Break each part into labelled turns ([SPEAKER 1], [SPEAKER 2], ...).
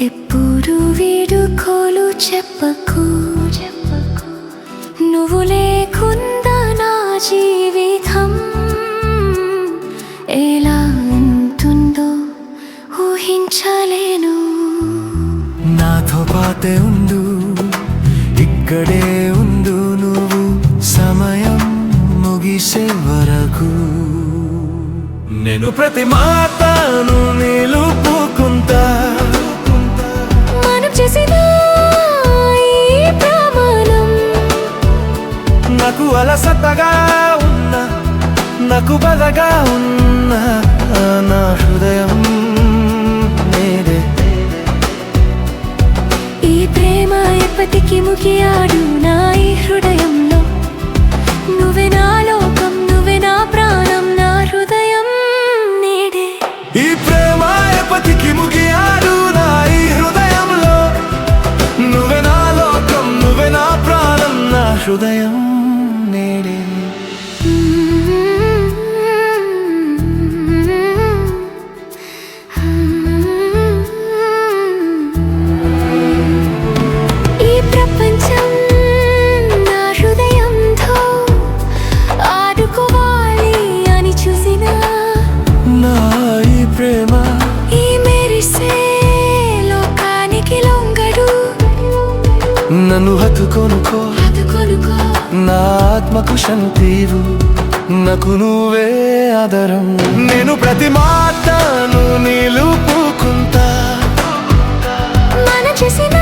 [SPEAKER 1] ఎప్పుడు వీడుకోలు చెప్పకు, నువ్వు లేకుండా నా జీవితం ఎలా ఉంటుందో ఊహించలేను.
[SPEAKER 2] నాతో పాటే ఉండు, ఇక్కడే ఉండు నువ్వు సమయం ముగిసే వరకు. నేను ప్రతి మాటను నిలుపుకుంటా,
[SPEAKER 1] మనం చేసిన ఈ ప్రమాణం.
[SPEAKER 2] నాకు అలసటగా ఉన్నా, నాకు బాధగా ఉన్నా, నా హృదయం నేడే.
[SPEAKER 1] ఈ ప్రేమ ఎప్పటికీ ముగియాడు నా ఈ హృదయంలో. నువ్వే నా లోకం, నువ్వే నా ప్రాణం, నా హృదయం నేడే.
[SPEAKER 2] ఈ ప్రేమ ఎప్పటికీ ముగియాడు నా ఈ హృదయంలో. నువ్వే నా లోకం, నువ్వే నా ప్రాణం, నా హృదయం నేడే.
[SPEAKER 1] ఈ ప్రపంచం నా హృదయంతో ఆడుకోవాలి అని చూసిన
[SPEAKER 2] నా ఈ ప్రేమ
[SPEAKER 1] ఈ మెరిసే లోకానికి లొంగడు.
[SPEAKER 2] నన్ను హత్తుకొనుకో, నా ఆత్మకు శాంతివు, నాకు నువ్వే ఆధారం. నేను ప్రతి మాటను నిలుపుకుంటా,
[SPEAKER 1] మనం చేసిన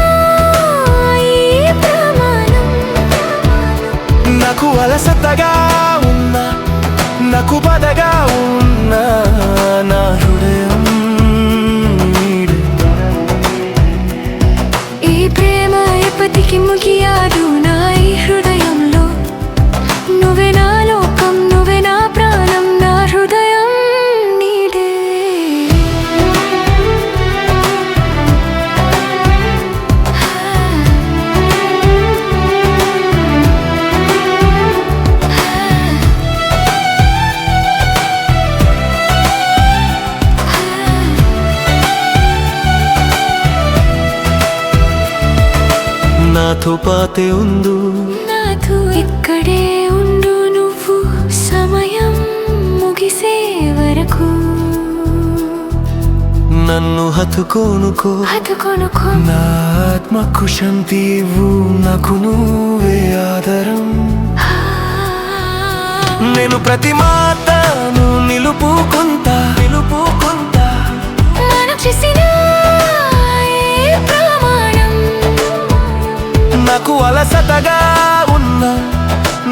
[SPEAKER 1] ఈ ప్రమాణం.
[SPEAKER 2] నాకు అలసటగా ఉన్నా, నాకు బాధగా ఉన్నా, నా హృదయం నీడే.
[SPEAKER 1] ఈ ప్రేమ ఎప్పటికీ ముగియాడు నా ఈ హృదయంలో. నువ్వే నా లోకం, నువ్వే నా ప్రాణం, నా హృదయం నీడే.
[SPEAKER 2] నాతో పాటే ఉండు,
[SPEAKER 1] నాతో ఇక్కడే ఉండు నువ్వు సమయం ముగిసే వరకు.
[SPEAKER 2] నన్ను హత్తుకొనుకో, నా ఆత్మకు శాంతివు, నాకు నువ్వే ఆధారం. నేను ప్రతి మాటను నిలుపుకుంటా,
[SPEAKER 1] మనం చేసిన ఈ ప్రమాణం.
[SPEAKER 2] నాకు అలసటగా ఉన్నా,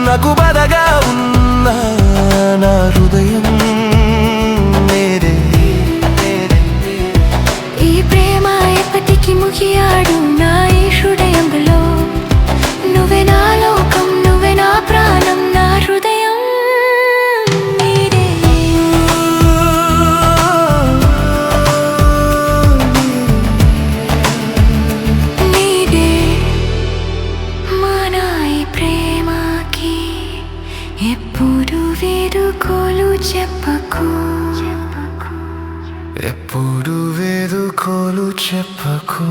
[SPEAKER 2] నాకు బాధగా ఉన్నా, నా హృదయం నేడే.
[SPEAKER 1] ఈ ప్రేమ ఎప్పటికీ ముగియాడు నా ఈ హృదయంలో. నువ్వే నా లోకం, నువ్వే నా ప్రాణం, నా హృదయం నీడే. నీడే మన ఈ ప్రేమకి ఎప్పుడు వేడుకోలు చెప్పకు.
[SPEAKER 2] ఎప్పుడు వేడుకోలు చెప్పకు.